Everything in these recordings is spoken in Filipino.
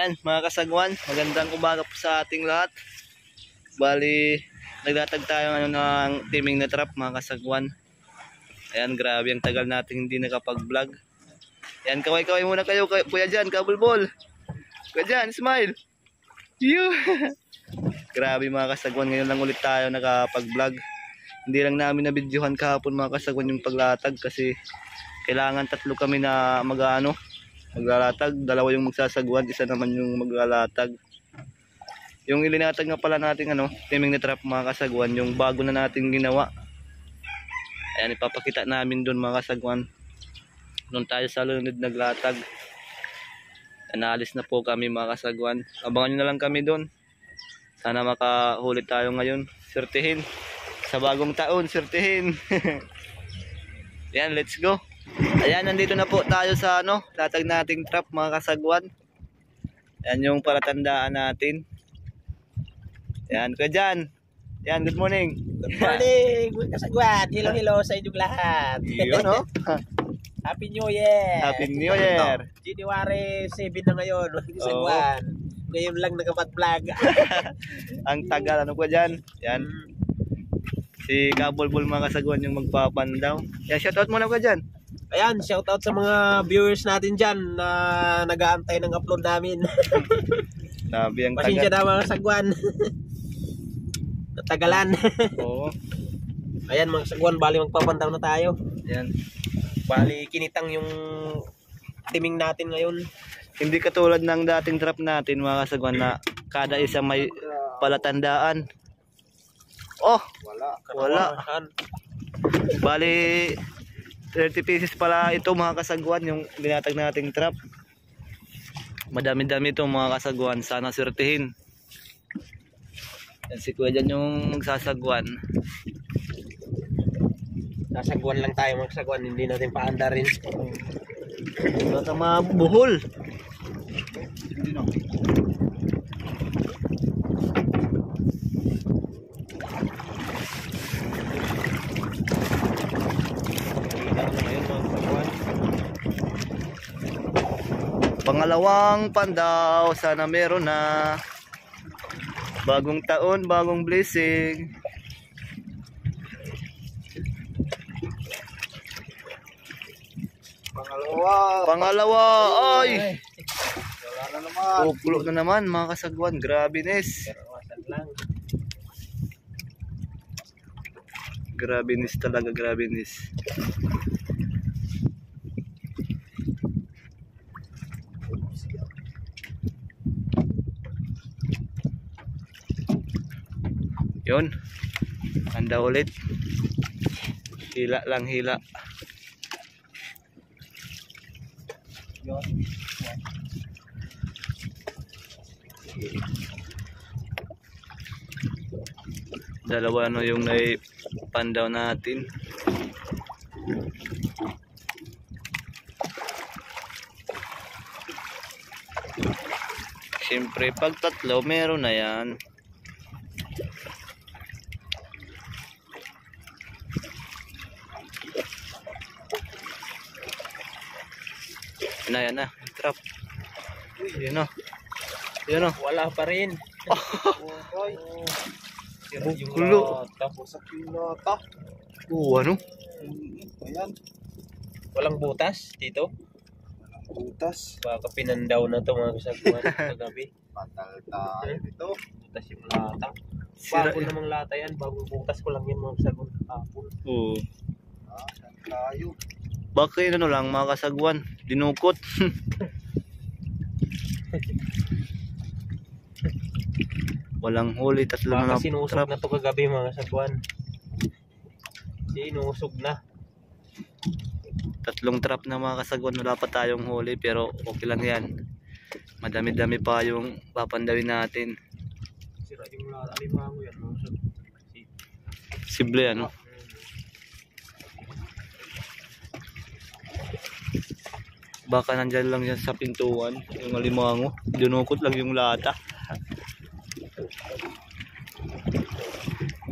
Ayan mga kasagwan, magandang umaga po sa ating lahat. Bali, naglatag tayo ngayon ng timing na trap mga kasagwan. Ayan, grabe ang tagal natin hindi nakapag-vlog. Ayan, kaway-kaway muna kayo, kuya Jan, kabulbol. Kuya Jan, smile. Grabe mga kasagwan, ngayon lang ulit tayo nakapag-vlog. Hindi lang namin nabidyohan kahapon mga kasagwan yung paglatag kasi kailangan tatlo kami na maglalatag, dalawa yung magsasagwan, isa naman yung maglalatag. Yung ilinatag nga pala natin timing na trap mga kasagwan, yung bago na natin ginawa. Ayan, ipapakita namin doon mga kasagwan. Doon tayo sa lunod naglatag. Analis na po kami mga kasagwan. Abangan nyo na lang kami doon. Sana makahuli tayo ngayon. Swertihin. Sa bagong taon, swertihin. Ayan, let's go. Ayan, nandito na po tayo sa latag nating trap mga kasagwan. Ayan yung palatandaan natin. Ayan, kuya Jan. Ayan, good morning. Good morning, good kasagwan. Hello, hello sa inyong lahat. Yun, Happy New Year. Happy New Year. January 7 na ngayon, kasagwan. Ngayon lang nakapag-vlog. Ang tagal, kuya Jan. Ayan. Si Kabulbol mga kasagwan yung magpapandaw. Ayan, shoutout muna kuya Jan. Ayan, shoutout sa mga viewers natin dyan na nag-aantay ng upload namin. Sabi ang Pasensya tagal. na mga kasagwan. Natagalan. Oo. Ayan mga kasagwan, bali magpapandaw na tayo. Ayan. Bali kinitang yung timing natin ngayon. Hindi katulad ng dating trap natin mga kasagwan na kada isa may palatandaan. Oh, wala. Bali 30 pieces pala ito mga kasagwan yung binatag nating trap. Madami-dami ito mga kasagwan, sana swertihin. Yan si kuya dyan yung magsasagwan. Nasagwan lang tayo mga kasagwan, hindi natin paanda rin. Ito sa mga buhol. Pangalawang pandaw, sana meron na. Bagong taon, bagong blessing. Pangalawa, ay! Wala na naman. Pupulo na naman mga kasagwan, grabe nes. Grabe nes talaga, grabe nes. Yun, anda ulit. Hila lang, hila. Dalawa yung naipandaw natin. Siyempre pag tatlo meron na yan. Yan na, trap. Yun o. Yun o. Wala pa rin. Bukulo. Tapos sa pinata. Ano? Ayan. Walang butas dito. Butas. Baka pinandaw na to mga kasagwan kagabi. Patal tayo dito. Butas yung lata. Sira. Bago namang lata yan. Bagong butas ko lang yan mga kasagwan. Hapon. Oo. Saan tayo? Baka yun lang mga kasagwan. Dinukot. Walang huli, tatlo na Baka sinusog trap. na to kagabi mga kasagwan. Sinusog na. Tatlong trap na mga kasagwan, wala pa tayong huli pero okay lang yan. Madami-dami pa yung papandawin natin. Sira yung lata. Alimango yan mga kasagwan. Sible Baka nandyan lang yan sa pintuan yung alimango. Dinukot lang yung lata.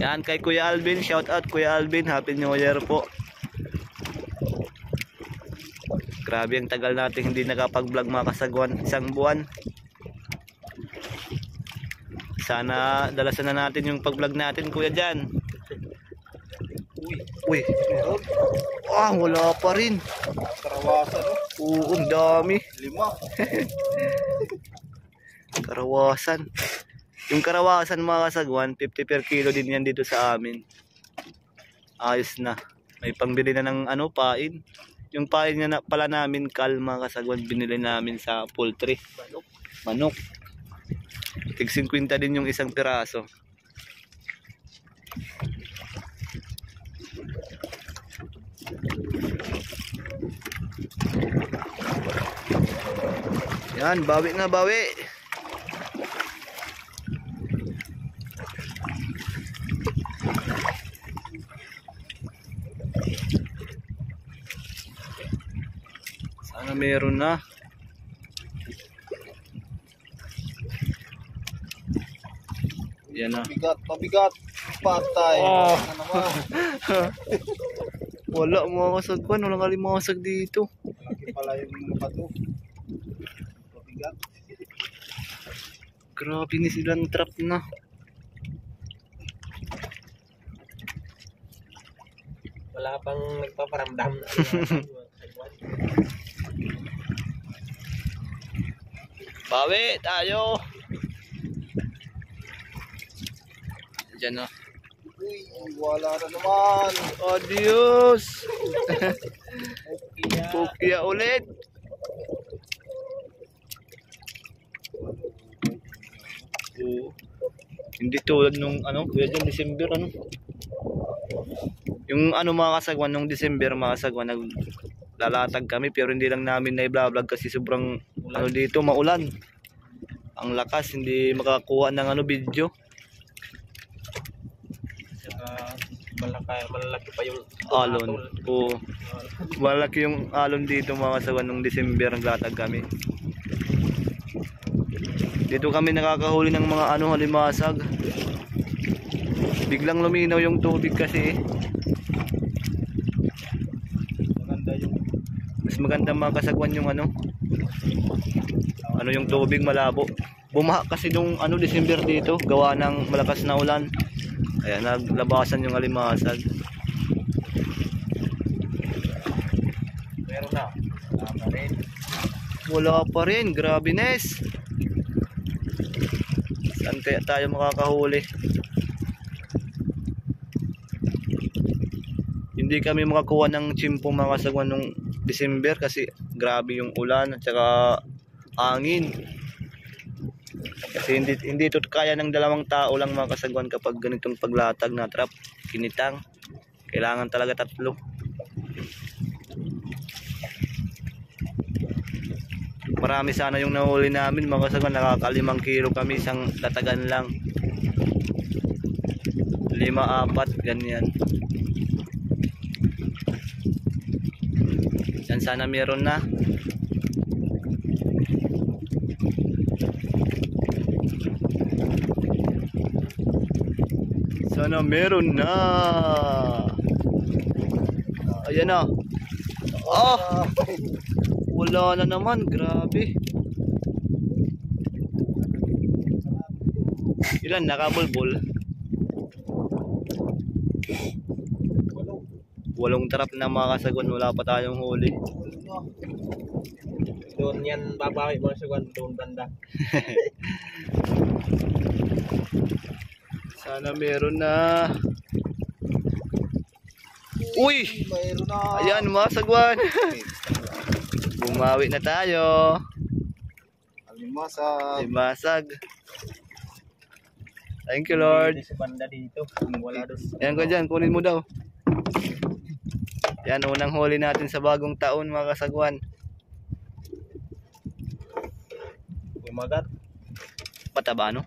Yan kay Kuya Alvin, shout out Kuya Alvin, Happy New Year po. Grabe ang tagal natin hindi nakapag-vlog mga kasagwan, isang buwan. Sana dalasan na natin yung pag-vlog natin, kuya dyan. Uy. Meron. Wala pa rin. Karawasan, no? Oo, ang dami. 5. Karawasan. Yung karawasan mga kasagwan, 50 per kilo din yan dito sa amin. Ayos na. May pangbili na ng pain. Yung pain na pala namin, mga kasagwan, binili namin sa poultry. Manok. Tig 50 din yung isang piraso. Yan, bawi na bawi. Sana meron na. Yan na. Mabigat. Patay. Oh. Ano naman? Wala mga kasagwan, walang alimasag dito. Malaki pala yung mukha to. Mabigat. Grabe ni silang trap na. Wala pang nagpaparamdam na. Bawi tayo. Diyan na. Uy, wala na naman. Adios. Pukya ulit. Oo. Hindi tulad nung kuya dyan, December Yung mga kasagwan nung December mga kasagwan, naglalatag kami pero hindi lang namin na i-vlog kasi sobrang dito maulan. Ang lakas, hindi makakuha ng video. Malalaki pa yung Alon. Oo. Malaki yung alon dito mga kasagwan nung December naglatag kami. Dito kami nakakahuli ng mga halimasag. Biglang luminaw yung tubig kasi. Maganda yung Mas maganda mga kasagwan yung yung tubig malabo. Bumaha kasi nung December dito, gawa ng malakas na ulan. Kaya naglabasan yung halimasag. meron na. Wala pa rin. Wala pa rin, grabe Nes. Saan kaya tayo makakahuli? Hindi kami makakuha ng chimpong mga kasagwan nung December kasi grabe yung ulan at saka hangin. Kasi hindi ito kaya ng 2 tao lang mga kasagwan kapag ganitong paglatag na trap, kinitang. Kailangan talaga 3. Marami sana yung nahuli namin mga kasagwan, nakaka5 kilo kami isang latagan lang. 5, 4 ganyan. Yan, sana meron na. Sana meron na. Ayan na. Wala na naman, grabe. Ilan nakabulbul? 8 trap na mga kasagwan, wala pa tayong huli. doon yan babawi mga sagwan doon banda. Sana meron na. Uy! Mayroon na. Ayan mga sagwan. Bumawi na tayo. Alimasag. Limasag. Thank you Lord. Sa banda dito. Wala doon. Ayan ko dyan, kunin mo daw. Yan, unang huli natin sa bagong taon mga kasagwan. Umagat. Pataba no?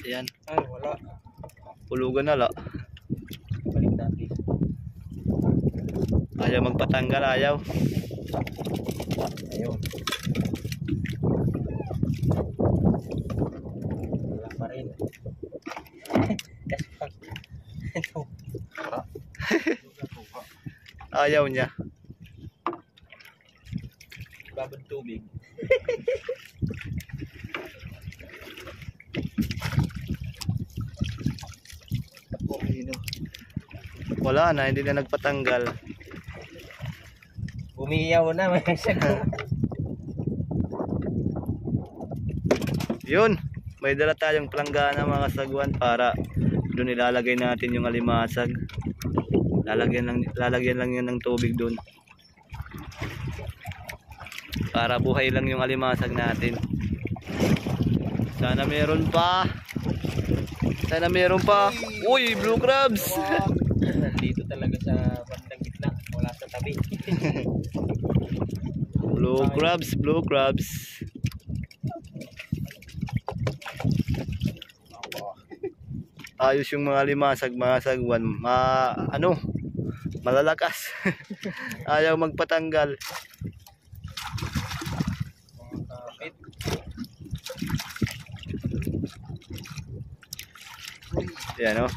Ayan, Ay wala. pulugan na la. Balik natin. Ayaw magpatanggal, ayaw. Ayun. Wala pa rin. Ito. Ayaw niya. Babad tubig. Wala na, hindi na nagpatanggal. Umiyaw na mga sagwan. Yun, may dala tayong planggana mga kasagwan para doon ilalagay natin yung alimasag. Lalagyan lang yan ng tubig doon. Para buhay lang yung alimasag natin. Sana meron pa. Sana meron pa. Uy, blue crabs. Nandito talaga sa bandang gitna, wala sa tabi. Blue crabs, blue crabs. Ayos yung mga limasag, mga sagwan. Malalakas. Ayaw magpatanggal. Kapit. Yan, oh.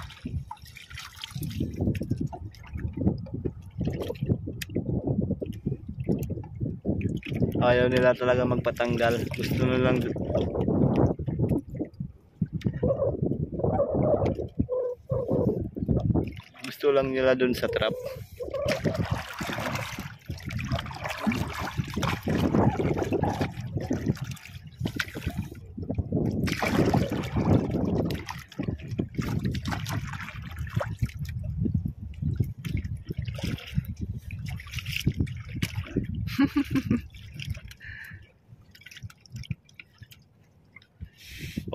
Ayaw nila talaga magpatanggal. Gusto nilang nila dun sa trap.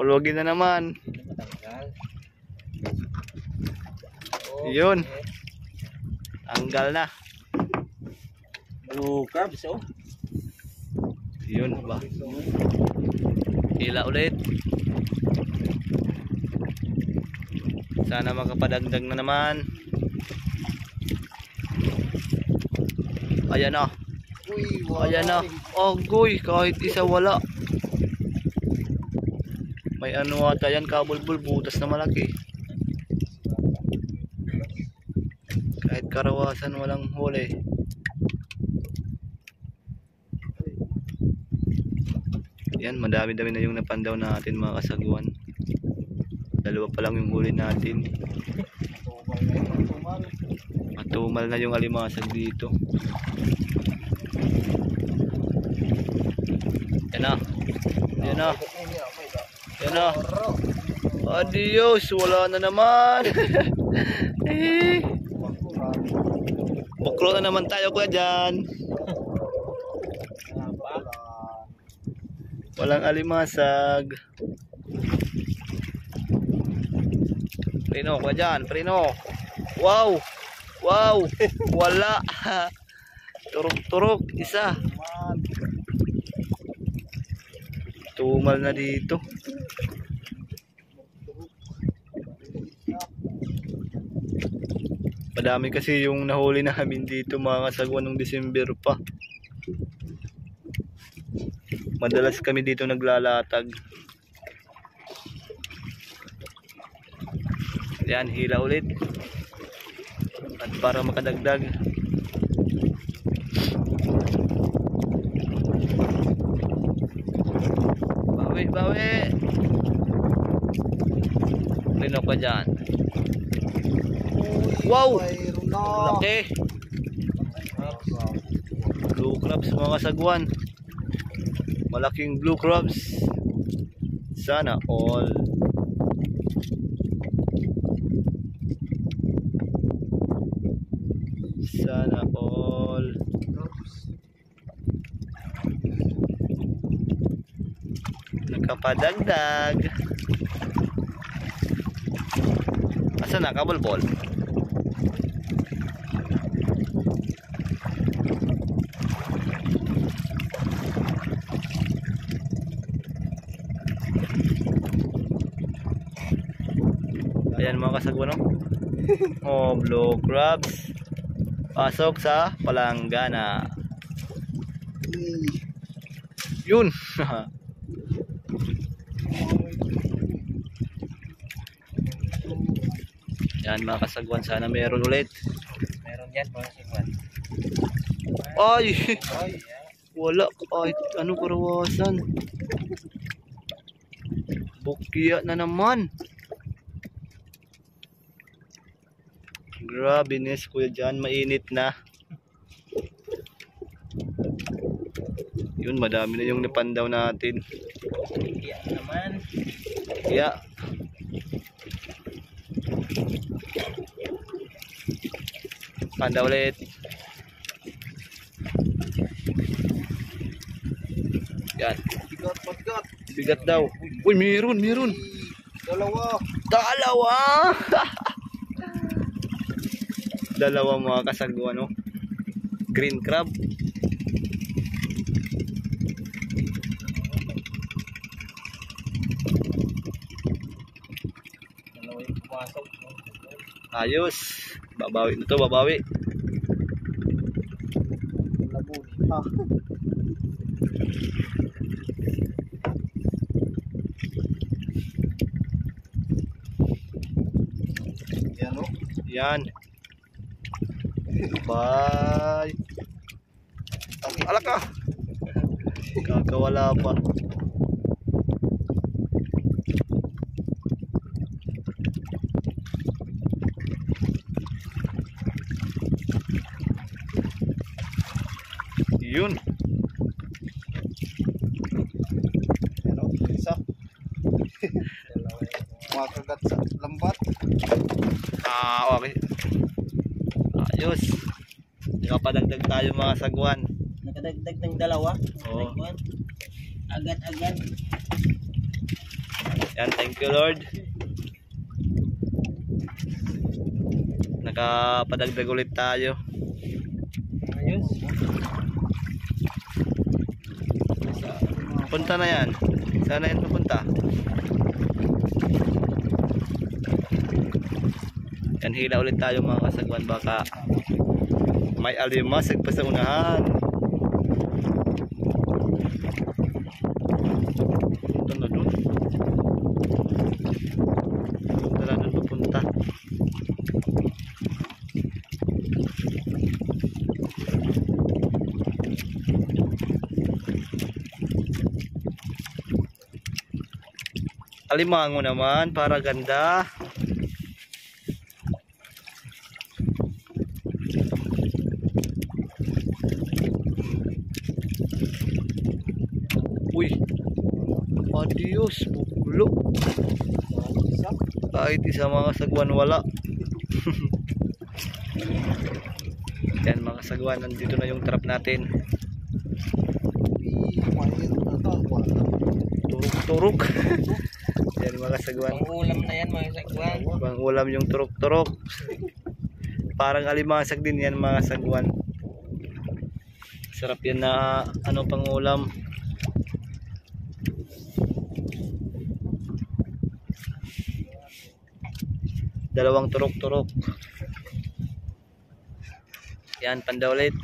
Ulogin na naman. Matanggal. Yun. Tanggal na. Blue crabs, oh. Yun ba. Hila ulit. Sana makapadagdag na naman. Ayan na. Ayan na. Agoy, kahit isa wala. May ano ata yan, kabulbul, butas na malaki. Kahit karawasan walang huli. Yan, madami-dami na yung napandaw natin mga kasagwan. Dalawa pa lang yung huli natin. Matumal na yung alimasag dito. Yan na. Yan na. Yan na. Adios, wala na naman. Buklo na naman tayo kuya dyan. Walang alimasag. Prino kuya dyan, prino. Wow. Wow. Wala. Turok-turok, isa. Tumal na dito. Madami kasi yung nahuli namin dito mga kasagwan nung December pa. Madalas kami dito naglalatag. Yan, hila ulit. At para makadagdag. Bawi. Lino pa dyan. Wow! Laki. Blue crabs mga kasagwan. Malaking blue crabs. Sana all. Sana all. Nakapadagdag. Asa na kabulbol? Ayan mga kasagwan, oh, blue crabs. Pasok sa palanggana. Yun. Yan mga kasagwan, sana meron ulit. Meron yan mga sagwan. Ay! Wala kahit ano karawasan. Bukya na naman. Grabe nis kuya dyan, mainit na. Yun, madami na yung napandaw natin. Iya naman. Yeah. Pandaw ulit. Yan. Bigat, bigat. Bigat daw. Uy, meron. Dalawa. Dalawa mga kasagwan, no? Green crab. Dalawa yung pumasok. Ayos. Babawi na to, babawi. Labuni pa. Yan o. Yan. Bye. Alak ka. Kakawala pa. Yun. Yan o. Isa. Mga kagat sa lambat. Okay. Ayos. Nakapadagdag tayo mga sagwan. Nakadagdag ng dalawa. Oo. Agad-agad. Yan, thank you Lord. Nakapadagdag ulit tayo. Ayos. Punta na yan. Sana yan papunta. Yan, hila ulit tayo mga kasagwan. Baka may alimasag pa sa unahan. Punta na dun. Punta na dun papunta. Alimango naman para ganda. Uy. Adios, buklok. Isa. Kahit isa mga sagwan wala. Yan mga sagwan, nandito na yung trap natin. Mahirap na ito. Turok-turok. Yan mga sagwan. Pang-ulam na yan mga sagwan. Pang ulam yung turok-turok. Parang alimasag din yan mga sagwan. Sarap yan na ano pang ulam. Dalawang turok-turok. Yan, panda ulit.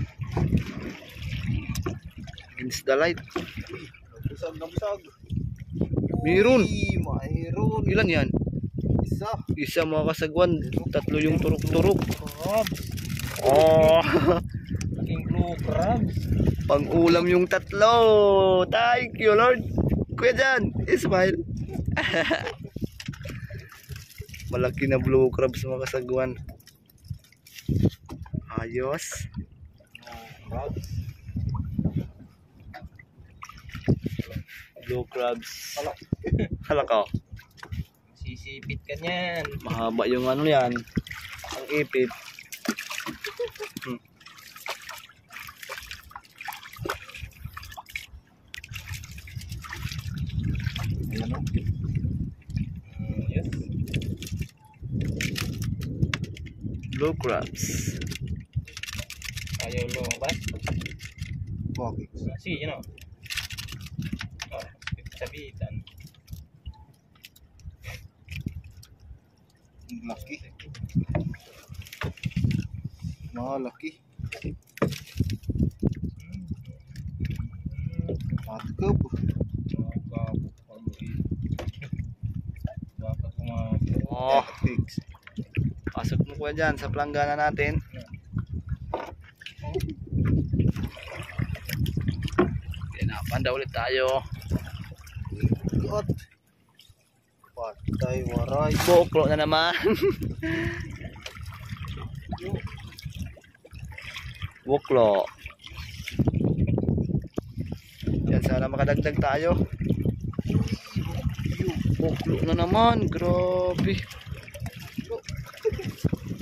Against the light. Bisag na bisag. Meron. Uy, mayroon. Ilan yan? Isa. Isa mga kasagwan. Tatlo yung turok-turok. Crabs. Oh. King blue crabs. Pang ulam yung tatlo. Thank you Lord. Kuya Jan, smile. Malaki na blue crabs mga kasagwan. Ayos. Crabs. Blue crabs. Halak. Halak ka. Sisipit ka niyan. Mahaba yung ano yan. Ang ipit. Ayan o. Yes. Blue crabs. Ayaw lumabas. Bakit? See, you know. Oh, sabitan. Ang laki. Malaki. Matkab. Oh, Pigs. pasok mo kuya dyan sa planggana natin. Yan na, panda ulit tayo. God. Patay waray. GoPro na naman. Woklo. Yan, sana makadagdag tayo. Woklo na naman. Grabe.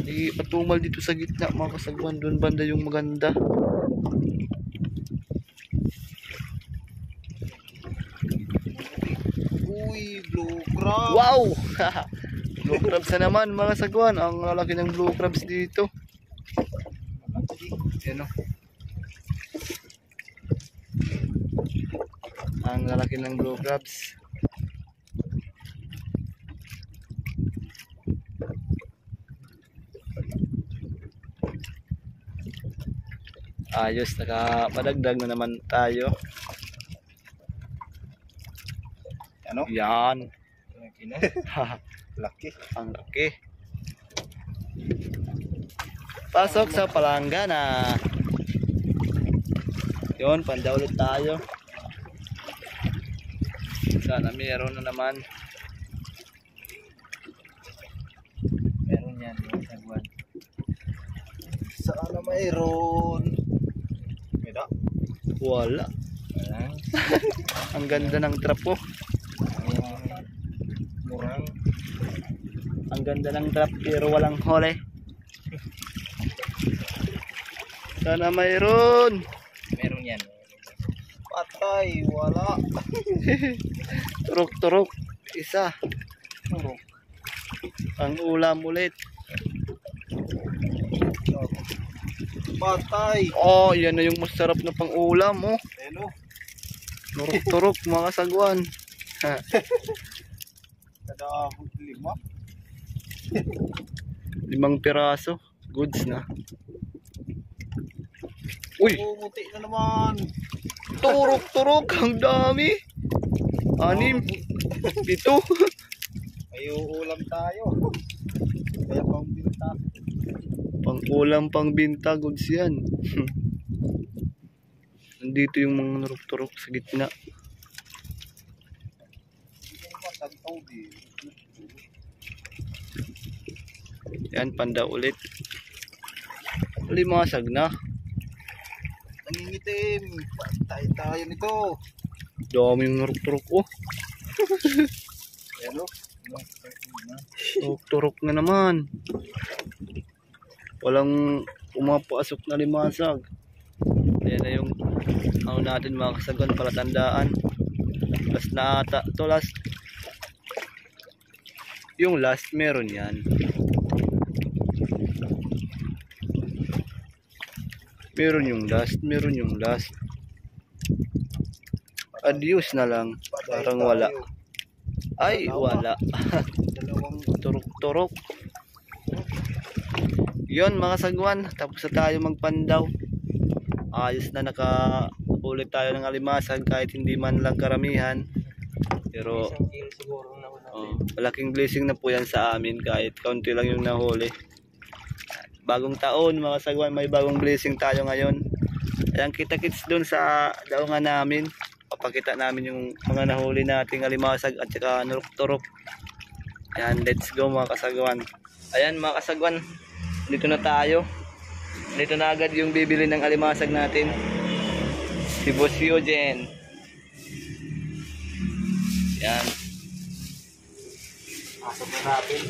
Di patumal dito sa gitna mga kasagwan. Doon banda yung maganda. Uy, blue crab. Wow! Blue crabs na naman mga sagwan. Ang lalaki ng blue crabs dito. Yan o. Ang lalaki ng blue crabs. Ayos, nakapadagdag na naman tayo. Ano? Yan. Laki. Ang laki. Pasok sa palanggana. Yun, panda ulit tayo. Sana meron na naman. Meron yan. Sagwan. Sana mayroon. Wala. Wala. Wala. Ang ganda ng trap po. Murang. Ang ganda ng trap pero walang hole. Sana mayroon. Meron yan. Patay. Wala. Turok-turok. Isa. Turok. Ang ulam ulit. Patay. Oh, yan na yung masarap na pang ulam oh. Ano? Turok-turok mga sagwan. Kada 5. 5 piraso. Goods na. Uy! Umuti na naman. Turok-turok! Ang dami! 6, 7. May uulam tayo. Kaya pang binta. Pang ulam, pang binta. Goods yan. Nandito yung mga turok-turok sa gitna. Yan, panda ulit. Limasag na. Nangingitim. Patay tayo nito. Dami yung turok-turok oh. Ano? Turok-turok na naman. Walang pumapasok na limasag. Ayan na yung ano natin mga kasagon, palatandaan. Last na ata. To last. Yung last meron yan. Meron yung last. Meron yung last. Adios na lang. Parang wala. Ay, wala. Dalawang Turok-turok. Yon mga sagwan, tapos na tayo magpandaw. Ayos na, nakaulit tayo ng alimasag kahit hindi man lang karamihan. Pero siguro na malaking blessing na po yan sa amin kahit kaunti lang yung nahuli. Bagong taon mga sagwan, may bagong blessing tayo ngayon. Ayan, kita-kits dun sa daungan namin. Papakita namin yung mga nahuli nating alimasag at saka nurok-turok. Ayan, let's go mga kasagwan. Ayan mga kasagwan, dito na tayo. Dito na agad yung bibili ng alimasag natin. Si Boss Eugen. Ayan. pasok na natin.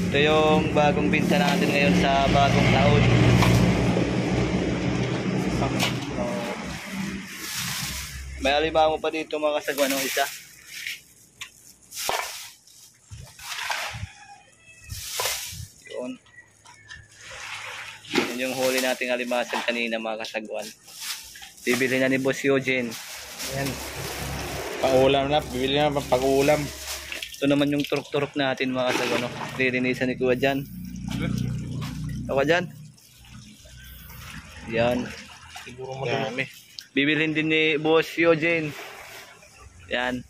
Ito yung bagong binta natin ngayon sa bagong taon. May alimango pa dito mga kasagwan ng isa. Yun. Yun yung huli nating alimasag kanina mga kasagwan. Bibili na ni Boss Eugen. Yan. Pang-ulam na. Bibili na pang-ulam. Ito naman yung turok-turok natin mga kasagwan. Lirinisan ni Kuya dyan. Kuya dyan. Yan. Siguro madami. Bibilhin din ni Boss Eugen. Yan.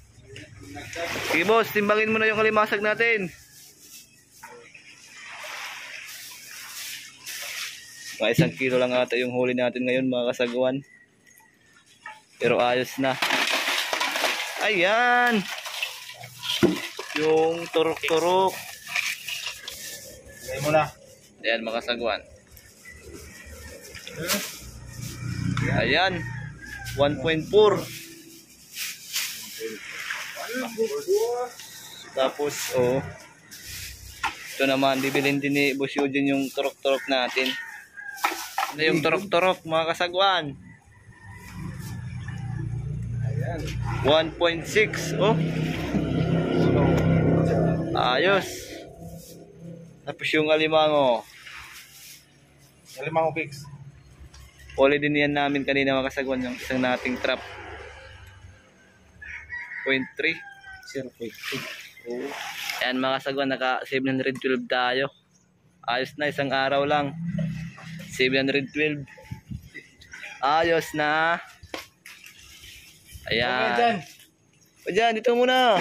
Sige boss, timbangin mo na yung kalimasag natin. Mga 1 kilo lang ata yung huli natin ngayon mga kasagwan. Pero ayos na. Ayan. Yung turok-turok. Lagay mo na. Ayan mga kasagwan. Ayan. 1.4. Tapos, oh. Ito naman, bibilin din ni Boss Eugene yung turok-turok natin. Ano yung turok-turok, mga kasagwan? 1.6, oh. Ayos. Tapos yung alimango. Alimango fix. Poli din yan namin kanina, mga kasagwan, yung isang nating trap. 0.3. 0.2. Oh. Ayan mga kasagwan, naka 712 tayo. Ayos na, isang araw lang. 712. Ayos na. Ayan. O dyan, dito muna.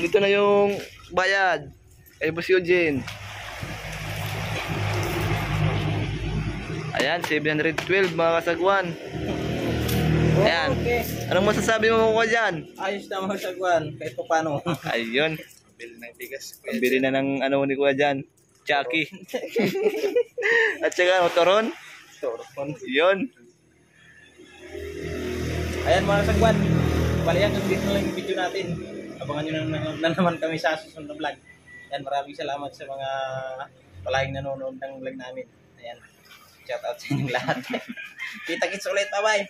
Dito na yung bayad. Kay Boss Eugene. Ayan, 712 mga kasagwan. Ayan. Okay. Anong masasabi mo ko dyan? Ayos na mga sagwan. Kahit pa paano. Ayun. Bili ng bigas. Pambili na ng ano ni Kuya dyan. Chucky. At saka motoron. Yun. Ayan mga sagwan. Palayan, dito lang yung video natin. Abangan nyo na naman kami sa susunod na vlog. Ayan, maraming salamat sa mga palaging nanonood ng vlog namin. Ayan. Shout out sa inyong lahat. Kita-kits ulit. Bye-bye.